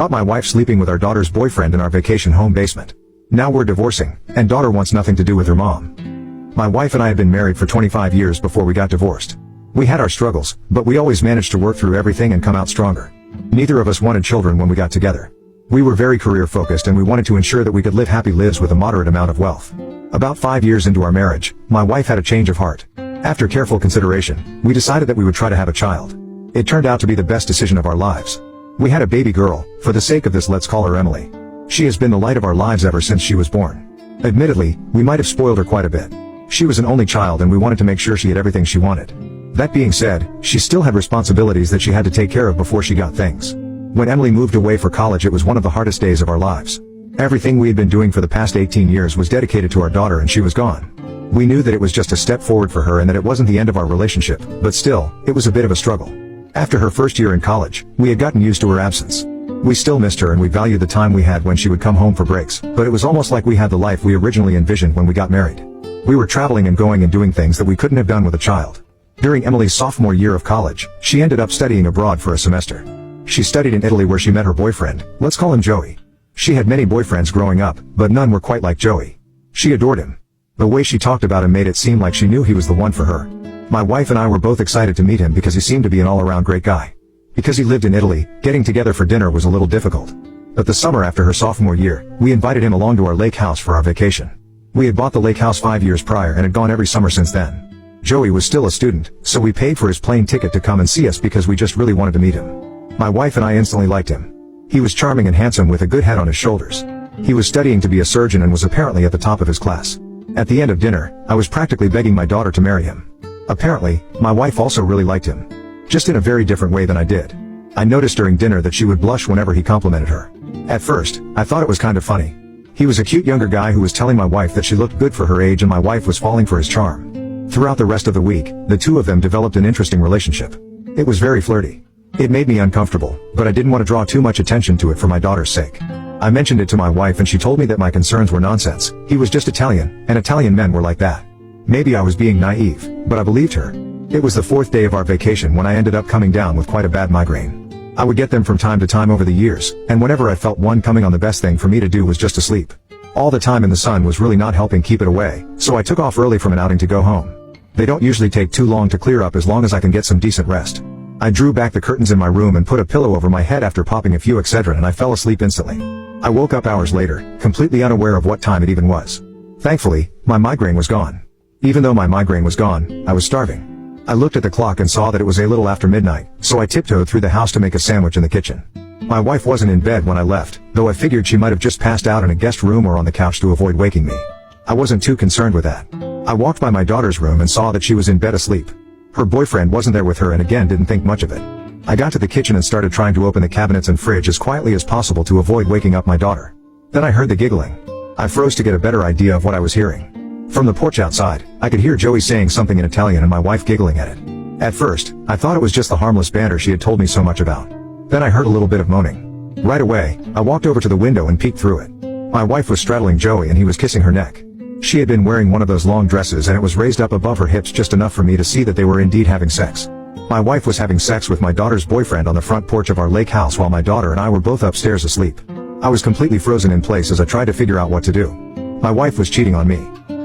Caught my wife sleeping with our daughter's boyfriend in our vacation home basement. Now we're divorcing, and daughter wants nothing to do with her mom. My wife and I had been married for 25 years before we got divorced. We had our struggles, but we always managed to work through everything and come out stronger. Neither of us wanted children when we got together. We were very career focused and we wanted to ensure that we could live happy lives with a moderate amount of wealth. About 5 years into our marriage, my wife had a change of heart. After careful consideration, we decided that we would try to have a child. It turned out to be the best decision of our lives. We had a baby girl. For the sake of this, let's call her Emily. She has been the light of our lives ever since she was born. Admittedly, we might have spoiled her quite a bit. She was an only child and we wanted to make sure she had everything she wanted. That being said, she still had responsibilities that she had to take care of before she got things. When Emily moved away for college, it was one of the hardest days of our lives. Everything we had been doing for the past 18 years was dedicated to our daughter and she was gone. We knew that it was just a step forward for her and that it wasn't the end of our relationship, but still, it was a bit of a struggle. After her first year in college, we had gotten used to her absence. We still missed her and we valued the time we had when she would come home for breaks, but it was almost like we had the life we originally envisioned when we got married. We were traveling and going and doing things that we couldn't have done with a child. During Emily's sophomore year of college, she ended up studying abroad for a semester. She studied in Italy where she met her boyfriend, let's call him Joey. She had many boyfriends growing up, but none were quite like Joey. She adored him. The way she talked about him made it seem like she knew he was the one for her. My wife and I were both excited to meet him because he seemed to be an all-around great guy. Because he lived in Italy, getting together for dinner was a little difficult. But the summer after her sophomore year, we invited him along to our lake house for our vacation. We had bought the lake house 5 years prior and had gone every summer since then. Joey was still a student, so we paid for his plane ticket to come and see us because we just really wanted to meet him. My wife and I instantly liked him. He was charming and handsome with a good head on his shoulders. He was studying to be a surgeon and was apparently at the top of his class. At the end of dinner, I was practically begging my daughter to marry him. Apparently, my wife also really liked him. Just in a very different way than I did. I noticed during dinner that she would blush whenever he complimented her. At first, I thought it was kind of funny. He was a cute younger guy who was telling my wife that she looked good for her age and my wife was falling for his charm. Throughout the rest of the week, the two of them developed an interesting relationship. It was very flirty. It made me uncomfortable, but I didn't want to draw too much attention to it for my daughter's sake. I mentioned it to my wife and she told me that my concerns were nonsense. He was just Italian, and Italian men were like that. Maybe I was being naive, but I believed her. It was the 4th day of our vacation when I ended up coming down with quite a bad migraine. I would get them from time to time over the years, and whenever I felt one coming on, the best thing for me to do was just to sleep. All the time in the sun was really not helping keep it away, so I took off early from an outing to go home. They don't usually take too long to clear up as long as I can get some decent rest. I drew back the curtains in my room and put a pillow over my head after popping a few Excedrin and I fell asleep instantly. I woke up hours later, completely unaware of what time it even was. Thankfully, my migraine was gone. Even though my migraine was gone, I was starving. I looked at the clock and saw that it was a little after midnight, so I tiptoed through the house to make a sandwich in the kitchen. My wife wasn't in bed when I left, though I figured she might have just passed out in a guest room or on the couch to avoid waking me. I wasn't too concerned with that. I walked by my daughter's room and saw that she was in bed asleep. Her boyfriend wasn't there with her and again didn't think much of it. I got to the kitchen and started trying to open the cabinets and fridge as quietly as possible to avoid waking up my daughter. Then I heard the giggling. I froze to get a better idea of what I was hearing. From the porch outside, I could hear Joey saying something in Italian and my wife giggling at it. At first, I thought it was just the harmless banter she had told me so much about. Then I heard a little bit of moaning. Right away, I walked over to the window and peeked through it. My wife was straddling Joey and he was kissing her neck. She had been wearing one of those long dresses and it was raised up above her hips just enough for me to see that they were indeed having sex. My wife was having sex with my daughter's boyfriend on the front porch of our lake house while my daughter and I were both upstairs asleep. I was completely frozen in place as I tried to figure out what to do. My wife was cheating on me.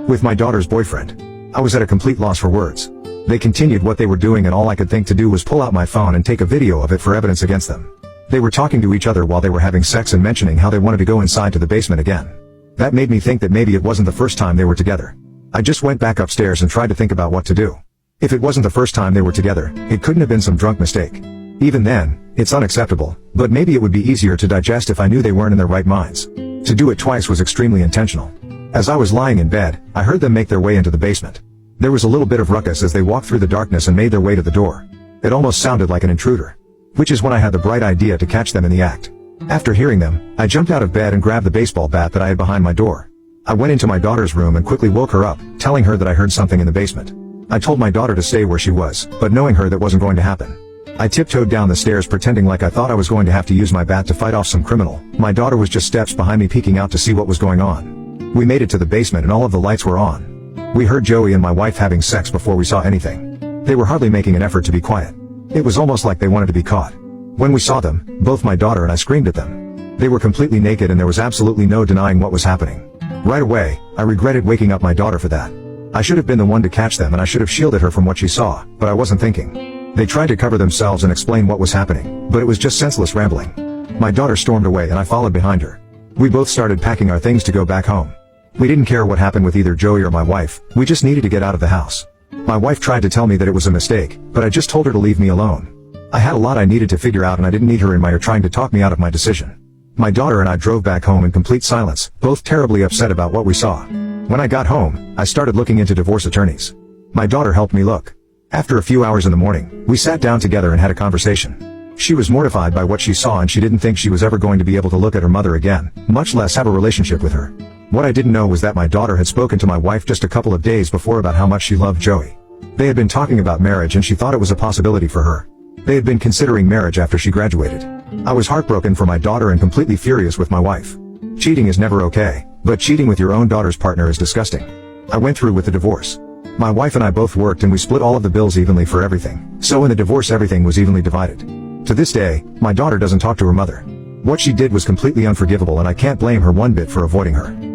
With my daughter's boyfriend. I was at a complete loss for words. They continued what they were doing and all I could think to do was pull out my phone and take a video of it for evidence against them. They were talking to each other while they were having sex and mentioning how they wanted to go inside to the basement again. That made me think that maybe it wasn't the first time they were together. I just went back upstairs and tried to think about what to do. If it wasn't the first time they were together, it couldn't have been some drunk mistake. Even then, it's unacceptable, but maybe it would be easier to digest if I knew they weren't in their right minds. To do it twice was extremely intentional. As I was lying in bed, I heard them make their way into the basement. There was a little bit of ruckus as they walked through the darkness and made their way to the door. It almost sounded like an intruder. Which is when I had the bright idea to catch them in the act. After hearing them, I jumped out of bed and grabbed the baseball bat that I had behind my door. I went into my daughter's room and quickly woke her up, telling her that I heard something in the basement. I told my daughter to stay where she was, but knowing her that wasn't going to happen. I tiptoed down the stairs pretending like I thought I was going to have to use my bat to fight off some criminal. My daughter was just steps behind me peeking out to see what was going on. We made it to the basement and all of the lights were on. We heard Joey and my wife having sex before we saw anything. They were hardly making an effort to be quiet. It was almost like they wanted to be caught. When we saw them, both my daughter and I screamed at them. They were completely naked and there was absolutely no denying what was happening. Right away, I regretted waking up my daughter for that. I should have been the one to catch them and I should have shielded her from what she saw, but I wasn't thinking. They tried to cover themselves and explain what was happening, but it was just senseless rambling. My daughter stormed away and I followed behind her. We both started packing our things to go back home. We didn't care what happened with either Joey or my wife, we just needed to get out of the house. My wife tried to tell me that it was a mistake, but I just told her to leave me alone. I had a lot I needed to figure out and I didn't need her in my ear trying to talk me out of my decision. My daughter and I drove back home in complete silence, both terribly upset about what we saw. When I got home, I started looking into divorce attorneys. My daughter helped me look. After a few hours in the morning, we sat down together and had a conversation. She was mortified by what she saw and she didn't think she was ever going to be able to look at her mother again, much less have a relationship with her. What I didn't know was that my daughter had spoken to my wife just a couple of days before about how much she loved Joey. They had been talking about marriage and she thought it was a possibility for her. They had been considering marriage after she graduated. I was heartbroken for my daughter and completely furious with my wife. Cheating is never okay, but cheating with your own daughter's partner is disgusting. I went through with the divorce. My wife and I both worked and we split all of the bills evenly for everything, so in the divorce everything was evenly divided. To this day, my daughter doesn't talk to her mother. What she did was completely unforgivable and I can't blame her one bit for avoiding her.